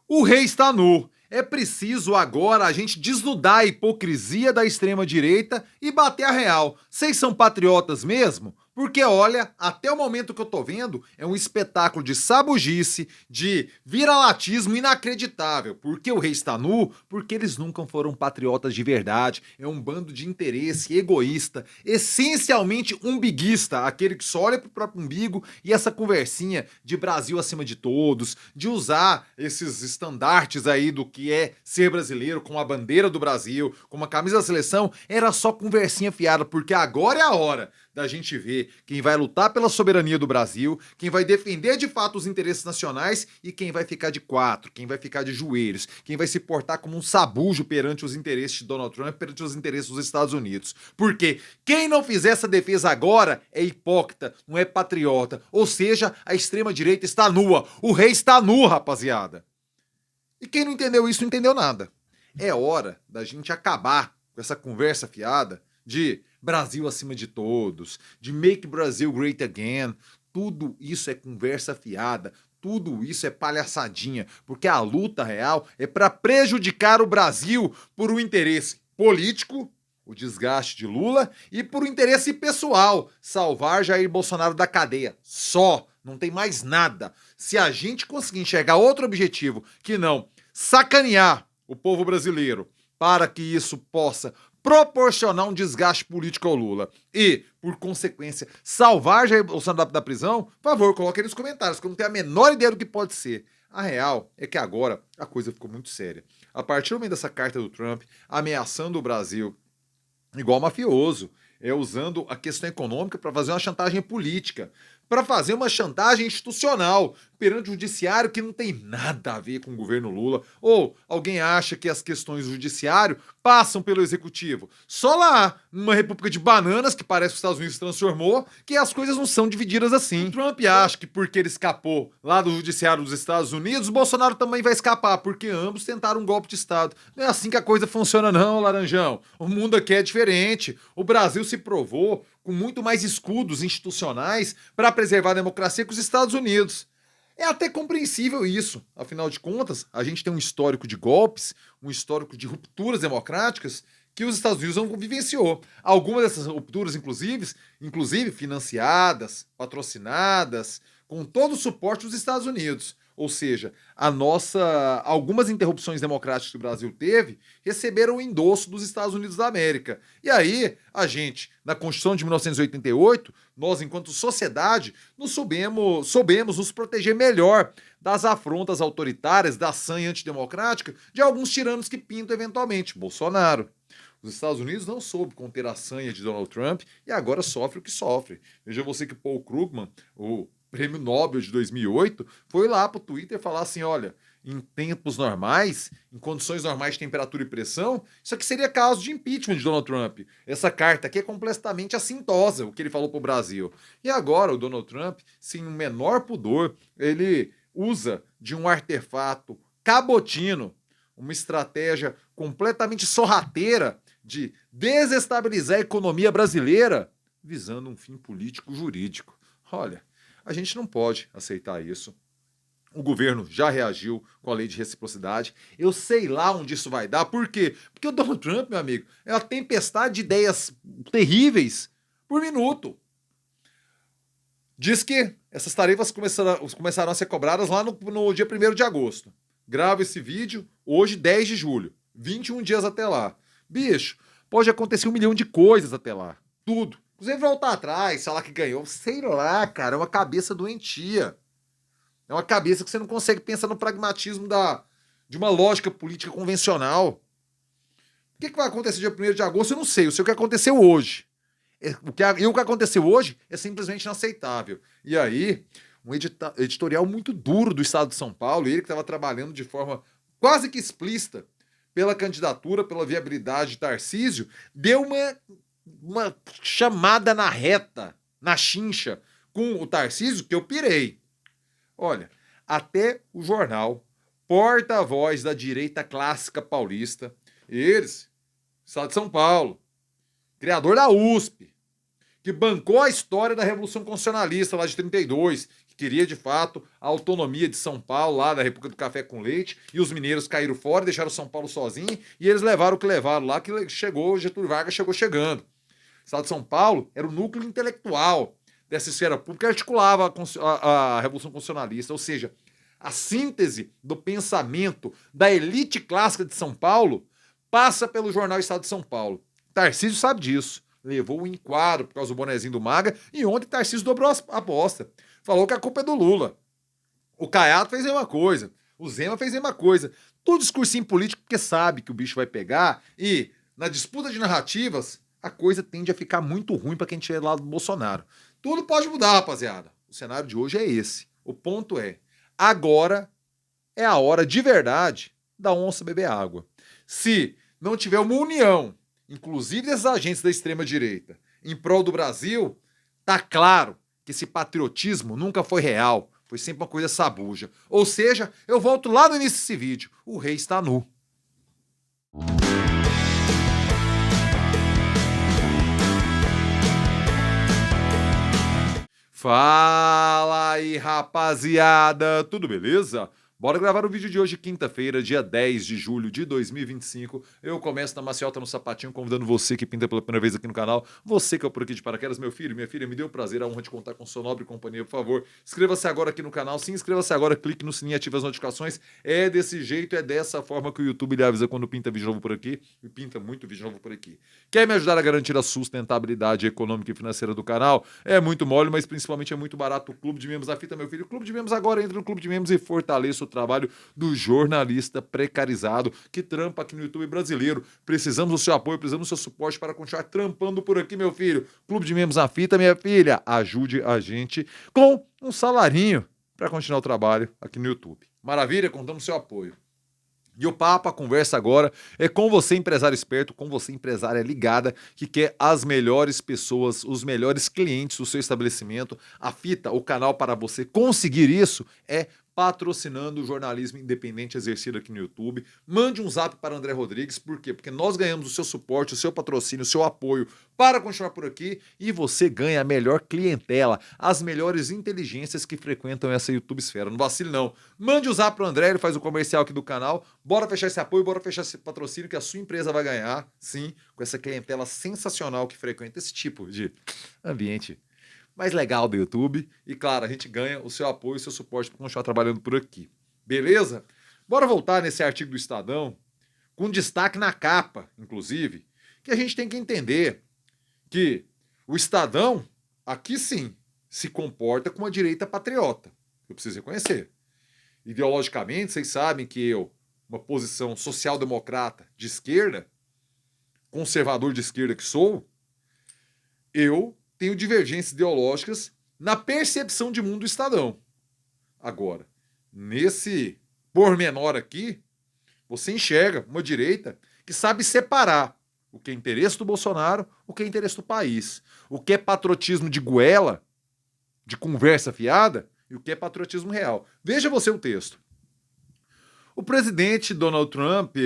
O rei está nu. É preciso agora a gente desnudar a hipocrisia da extrema-direita e bater a real. Vocês são patriotas mesmo? Porque, olha, até o momento que eu tô vendo, é um espetáculo de sabugice, de viralatismo inacreditável. Porque o rei está nu? Porque eles nunca foram patriotas de verdade. É um bando de interesse egoísta, essencialmente umbiguista, aquele que só olha pro próprio umbigo e essa conversinha de Brasil acima de todos, de usar esses estandartes aí do que é ser brasileiro, com a bandeira do Brasil, com uma camisa da seleção, era só conversinha fiada, porque agora é a hora da gente ver quem vai lutar pela soberania do Brasil, quem vai defender de fato os interesses nacionais e quem vai ficar de quatro, quem vai ficar de joelhos, quem vai se portar como um sabujo perante os interesses de Donald Trump, perante os interesses dos Estados Unidos. Porque quem não fizer essa defesa agora é hipócrita, não é patriota. Ou seja, a extrema-direita está nua. O rei está nu, rapaziada. E quem não entendeu isso não entendeu nada. É hora da gente acabar com essa conversa fiada de Brasil acima de todos, de Make Brazil Great Again. Tudo isso é conversa fiada, tudo isso é palhaçadinha, porque a luta real é para prejudicar o Brasil por um interesse político, o desgaste de Lula, e por um interesse pessoal, salvar Jair Bolsonaro da cadeia. Só, não tem mais nada. Se a gente conseguir enxergar outro objetivo que não sacanear o povo brasileiro para que isso possa proporcionar um desgaste político ao Lula e, por consequência, salvar Jair Bolsonaro da prisão, por favor, coloque aí nos comentários, que eu não tenho a menor ideia do que pode ser. A real é que agora a coisa ficou muito séria. A partir do momento dessa carta do Trump ameaçando o Brasil igual mafioso, usando a questão econômica para fazer uma chantagem política, para fazer uma chantagem institucional perante o judiciário que não tem nada a ver com o governo Lula. Ou alguém acha que as questões do judiciário passam pelo executivo? Só lá, numa república de bananas, que parece que os Estados Unidos se transformou, que as coisas não são divididas assim. O Trump acha que porque ele escapou lá do judiciário dos Estados Unidos, o Bolsonaro também vai escapar, porque ambos tentaram um golpe de Estado. Não é assim que a coisa funciona não, Laranjão. O mundo aqui é diferente. O Brasil se provou com muito mais escudos institucionais para preservar a democracia que os Estados Unidos. É até compreensível isso. Afinal de contas, a gente tem um histórico de golpes, um histórico de rupturas democráticas que os Estados Unidos não vivenciou. Algumas dessas rupturas, inclusive financiadas, patrocinadas, com todo o suporte dos Estados Unidos. Ou seja, algumas interrupções democráticas que o Brasil teve receberam o endosso dos Estados Unidos da América. E aí, a gente, na Constituição de 1988, nós, enquanto sociedade, soubemos nos proteger melhor das afrontas autoritárias, da sanha antidemocrática de alguns tiranos que pintam eventualmente. Bolsonaro. Os Estados Unidos não soube conter a sanha de Donald Trump e agora sofre o que sofre. Veja você que Paul Krugman, o Prêmio Nobel de 2008, foi lá pro Twitter falar assim, olha, em tempos normais, em condições normais de temperatura e pressão, isso aqui seria caso de impeachment de Donald Trump. Essa carta aqui é completamente assintosa, o que ele falou pro Brasil. E agora o Donald Trump, sem o menor pudor, ele usa de um artefato cabotino, uma estratégia completamente sorrateira de desestabilizar a economia brasileira, visando um fim político-jurídico. Olha, a gente não pode aceitar isso. O governo já reagiu com a lei de reciprocidade. Eu sei lá onde isso vai dar. Por quê? Porque o Donald Trump, meu amigo, é uma tempestade de ideias terríveis por minuto. Diz que essas tarefas começaram a ser cobradas lá no dia 1º de agosto. Gravo esse vídeo hoje, 10 de julho. 21 dias até lá. Bicho, pode acontecer 1 milhão de coisas até lá. Tudo. Inclusive voltar atrás, sei lá que ganhou. Sei lá, cara, é uma cabeça doentia. É uma cabeça que você não consegue pensar no pragmatismo de uma lógica política convencional. O que vai acontecer dia 1º de agosto? Eu não sei. Eu sei o que aconteceu hoje. O que aconteceu hoje é simplesmente inaceitável. E aí, um editorial muito duro do Estado de São Paulo, ele que estava trabalhando de forma quase que explícita pela candidatura, pela viabilidade de Tarcísio, deu uma chamada na reta, na chincha, com o Tarcísio, que eu pirei. Olha, até o jornal, porta-voz da direita clássica paulista, eles, Estado de São Paulo, criador da USP, que bancou a história da Revolução Constitucionalista lá de 32, que queria de fato a autonomia de São Paulo, lá da República do Café com Leite, e os mineiros caíram fora, deixaram São Paulo sozinho, e eles levaram o que levaram lá, que chegou, Getúlio Vargas chegou chegando. O Estado de São Paulo era o núcleo intelectual dessa esfera pública que articulava a Revolução Constitucionalista, ou seja, a síntese do pensamento da elite clássica de São Paulo passa pelo jornal Estado de São Paulo. Tarcísio sabe disso. Levou o enquadro por causa do bonezinho do Maga, e ontem Tarcísio dobrou a aposta. Falou que a culpa é do Lula. O Caiado fez a mesma coisa. O Zema fez a mesma coisa. Tudo discursinho político porque sabe que o bicho vai pegar, e na disputa de narrativas a coisa tende a ficar muito ruim para quem estiver lá do Bolsonaro. Tudo pode mudar, rapaziada. O cenário de hoje é esse. O ponto é, agora é a hora de verdade da onça beber água. Se não tiver uma união, inclusive desses agentes da extrema-direita, em prol do Brasil, tá claro que esse patriotismo nunca foi real, foi sempre uma coisa sabuja. Ou seja, eu volto lá no início desse vídeo, o rei está nu. Fala aí, rapaziada, tudo beleza? Bora gravar o vídeo de hoje, quinta-feira, dia 10 de julho de 2025. Eu começo na maciota no sapatinho, convidando você que pinta pela primeira vez aqui no canal, você que é por aqui de paraquedas, meu filho, minha filha, me deu o prazer, a honra de contar com sua nobre companhia, por favor. Inscreva-se agora aqui no canal, se inscreva-se agora, clique no sininho e ative as notificações. É desse jeito, é dessa forma que o YouTube lhe avisa quando pinta vídeo novo por aqui, e pinta muito vídeo novo por aqui. Quer me ajudar a garantir a sustentabilidade econômica e financeira do canal? É muito mole, mas principalmente é muito barato. O Clube de Membros da Fita, meu filho. O Clube de Membros agora, entra no Clube de Membros e fortaleça o trabalho do jornalista precarizado que trampa aqui no YouTube brasileiro. Precisamos do seu apoio, precisamos do seu suporte para continuar trampando por aqui, meu filho. Clube de Membros da Fita, minha filha. Ajude a gente com um salarinho para continuar o trabalho aqui no YouTube. Maravilha? Contamos com o seu apoio. E o papo, a conversa agora é com você, empresário esperto, com você, empresária ligada, que quer as melhores pessoas, os melhores clientes do seu estabelecimento. A Fita, o canal para você conseguir isso, é patrocinando o jornalismo independente exercido aqui no YouTube. Mande um zap para André Rodrigues, por quê? Porque nós ganhamos o seu suporte, o seu patrocínio, o seu apoio para continuar por aqui, e você ganha a melhor clientela, as melhores inteligências que frequentam essa YouTube esfera. Não vacile não. Mande o zap para o André, ele faz o comercial aqui do canal. Bora fechar esse apoio, bora fechar esse patrocínio que a sua empresa vai ganhar, sim, com essa clientela sensacional que frequenta esse tipo de ambiente mais legal do YouTube. E claro, a gente ganha o seu apoio, o seu suporte para continuar trabalhando por aqui. Beleza? Bora voltar nesse artigo do Estadão, com destaque na capa, inclusive, que a gente tem que entender que o Estadão, aqui sim, se comporta como uma direita patriota. Eu preciso reconhecer. Ideologicamente, vocês sabem que eu, uma posição social-democrata de esquerda, conservador de esquerda que sou, eu tenho divergências ideológicas na percepção de mundo do Estadão. Agora, nesse pormenor aqui, você enxerga uma direita que sabe separar o que é interesse do Bolsonaro, o que é interesse do país, o que é patriotismo de goela, de conversa fiada, e o que é patriotismo real. Veja você o texto. O presidente Donald Trump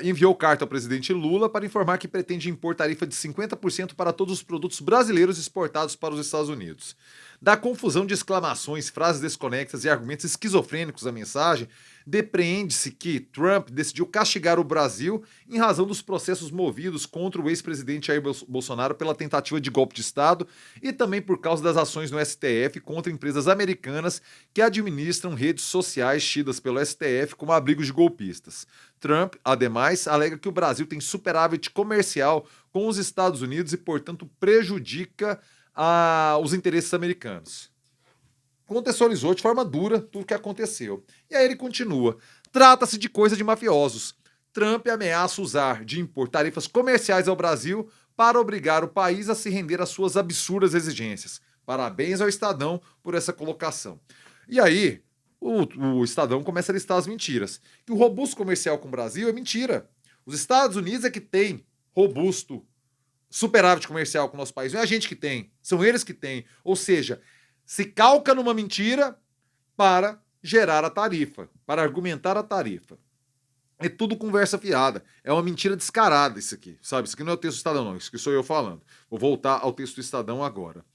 enviou carta ao presidente Lula para informar que pretende impor tarifa de 50% para todos os produtos brasileiros exportados para os Estados Unidos. Da confusão de exclamações, frases desconexas e argumentos esquizofrênicos da mensagem, depreende-se que Trump decidiu castigar o Brasil em razão dos processos movidos contra o ex-presidente Jair Bolsonaro pela tentativa de golpe de Estado e também por causa das ações no STF contra empresas americanas que administram redes sociais tidas pelo STF como abrigos de golpistas. Trump, ademais, alega que o Brasil tem superávit comercial com os Estados Unidos e, portanto, prejudica os interesses americanos. Contextualizou de forma dura tudo o que aconteceu. E aí ele continua. Trata-se de coisa de mafiosos. Trump ameaça usar de impor tarifas comerciais ao Brasil para obrigar o país a se render às suas absurdas exigências. Parabéns ao Estadão por essa colocação. E aí, o Estadão começa a listar as mentiras. Que o robusto comercial com o Brasil é mentira. Os Estados Unidos é que tem robusto superávit comercial com o nosso país. Não é a gente que tem, são eles que têm. Ou seja, se calca numa mentira para gerar a tarifa, para argumentar a tarifa. É tudo conversa fiada. É uma mentira descarada isso aqui, sabe? Isso aqui não é o texto do Estadão, não. Isso aqui sou eu falando. Vou voltar ao texto do Estadão agora.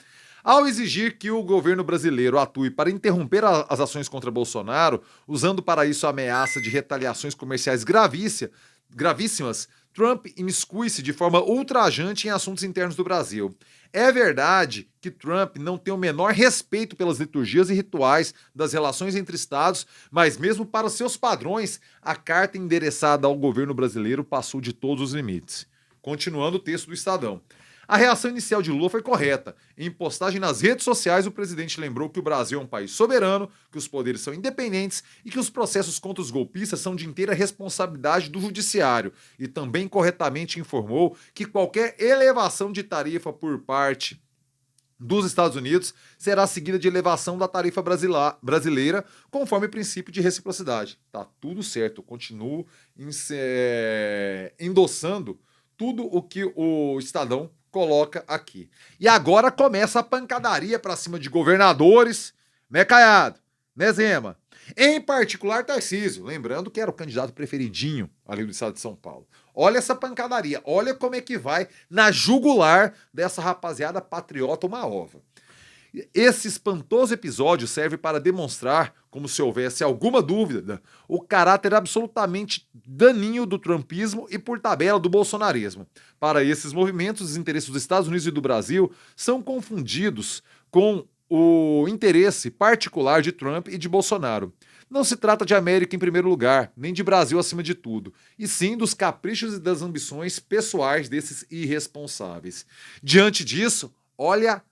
Ao exigir que o governo brasileiro atue para interromper as ações contra Bolsonaro, usando para isso a ameaça de retaliações comerciais gravíssimas, Trump imiscui-se de forma ultrajante em assuntos internos do Brasil. É verdade que Trump não tem o menor respeito pelas liturgias e rituais das relações entre estados, mas mesmo para os seus padrões, a carta endereçada ao governo brasileiro passou de todos os limites. Continuando o texto do Estadão. A reação inicial de Lula foi correta. Em postagem nas redes sociais, o presidente lembrou que o Brasil é um país soberano, que os poderes são independentes e que os processos contra os golpistas são de inteira responsabilidade do judiciário. E também corretamente informou que qualquer elevação de tarifa por parte dos Estados Unidos será seguida de elevação da tarifa brasileira, conforme o princípio de reciprocidade. Tá tudo certo, eu continuo endossando tudo o que o Estadão coloca aqui. E agora começa a pancadaria para cima de governadores, né, Caiado? Né, Zema? Em particular, Tarcísio, lembrando que era o candidato preferidinho ali do estado de São Paulo. Olha essa pancadaria, olha como é que vai na jugular dessa rapaziada patriota uma ova. Esse espantoso episódio serve para demonstrar, como se houvesse alguma dúvida, o caráter absolutamente daninho do trumpismo e, por tabela, do bolsonarismo. Para esses movimentos, os interesses dos Estados Unidos e do Brasil são confundidos com o interesse particular de Trump e de Bolsonaro. Não se trata de América em primeiro lugar, nem de Brasil acima de tudo, e sim dos caprichos e das ambições pessoais desses irresponsáveis. Diante disso, olha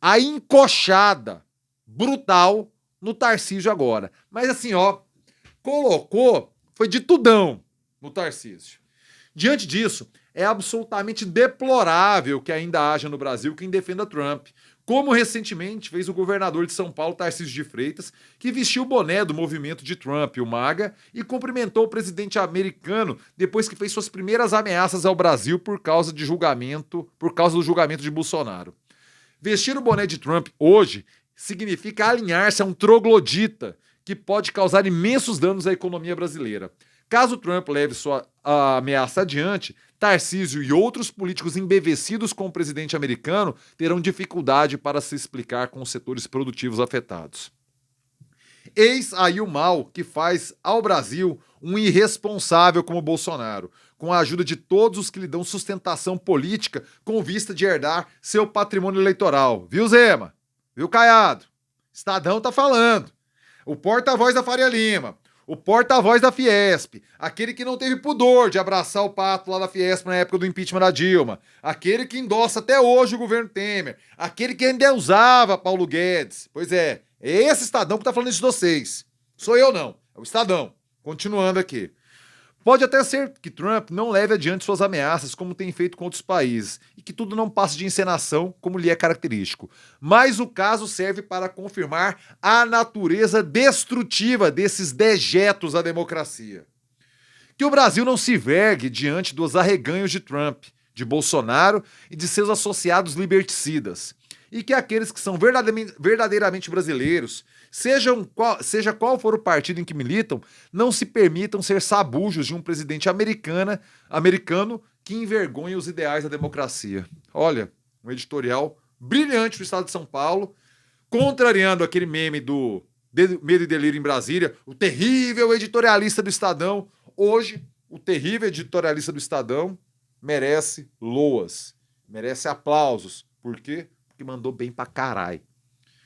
a encoxada brutal no Tarcísio agora. Mas assim, ó, colocou, foi de tudão no Tarcísio. Diante disso, é absolutamente deplorável que ainda haja no Brasil quem defenda Trump, como recentemente fez o governador de São Paulo, Tarcísio de Freitas, que vestiu o boné do movimento de Trump, o MAGA, e cumprimentou o presidente americano depois que fez suas primeiras ameaças ao Brasil por causa do julgamento de Bolsonaro. Vestir o boné de Trump hoje significa alinhar-se a um troglodita que pode causar imensos danos à economia brasileira. Caso Trump leve sua ameaça adiante, Tarcísio e outros políticos embevecidos com o presidente americano terão dificuldade para se explicar com os setores produtivos afetados. Eis aí o mal que faz ao Brasil um irresponsável como Bolsonaro, com a ajuda de todos os que lhe dão sustentação política com vista de herdar seu patrimônio eleitoral. Viu, Zema? Viu, Caiado? Estadão tá falando. O porta-voz da Faria Lima, o porta-voz da Fiesp, aquele que não teve pudor de abraçar o pato lá da Fiesp na época do impeachment da Dilma, aquele que endossa até hoje o governo Temer, aquele que ainda usava Paulo Guedes. Pois é esse Estadão que tá falando isso de vocês. Sou eu não, é o Estadão. Continuando aqui. Pode até ser que Trump não leve adiante suas ameaças como tem feito com outros países e que tudo não passe de encenação como lhe é característico. Mas o caso serve para confirmar a natureza destrutiva desses dejetos à democracia. Que o Brasil não se vergue diante dos arreganhos de Trump, de Bolsonaro e de seus associados liberticidas. E que aqueles que são verdadeiramente brasileiros, seja qual for o partido em que militam, não se permitam ser sabujos de um presidente americano que envergonha os ideais da democracia. Olha, um editorial brilhante do estado de São Paulo, contrariando aquele meme do Medo e Delírio em Brasília, o terrível editorialista do Estadão. Hoje, o terrível editorialista do Estadão merece loas, merece aplausos. Por quê? Porque mandou bem pra caralho.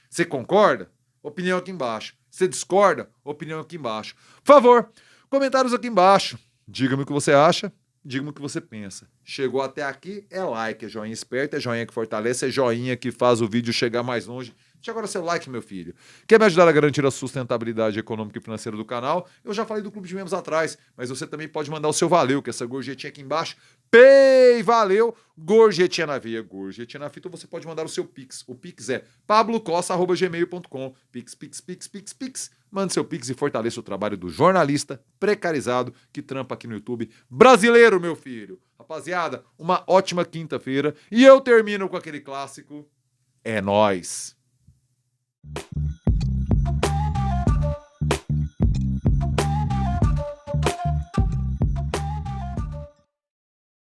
Você concorda? Opinião aqui embaixo. Você discorda? Opinião aqui embaixo. Por favor, comentários aqui embaixo. Diga-me o que você acha, diga-me o que você pensa. Chegou até aqui, é like, é joinha esperto, é joinha que fortalece, é joinha que faz o vídeo chegar mais longe. Deixa agora seu like, meu filho. Quer me ajudar a garantir a sustentabilidade econômica e financeira do canal? Eu já falei do Clube de Membros atrás, mas você também pode mandar o seu valeu, que essa gorjetinha aqui embaixo. Pei, valeu, gorjetinha na veia, gorjetinha na fita, ou você pode mandar o seu Pix. O Pix é pablocossa@gmail.com. Pix. Mande seu Pix e fortaleça o trabalho do jornalista precarizado que trampa aqui no YouTube brasileiro, meu filho. Rapaziada, uma ótima quinta-feira e eu termino com aquele clássico. É nóis!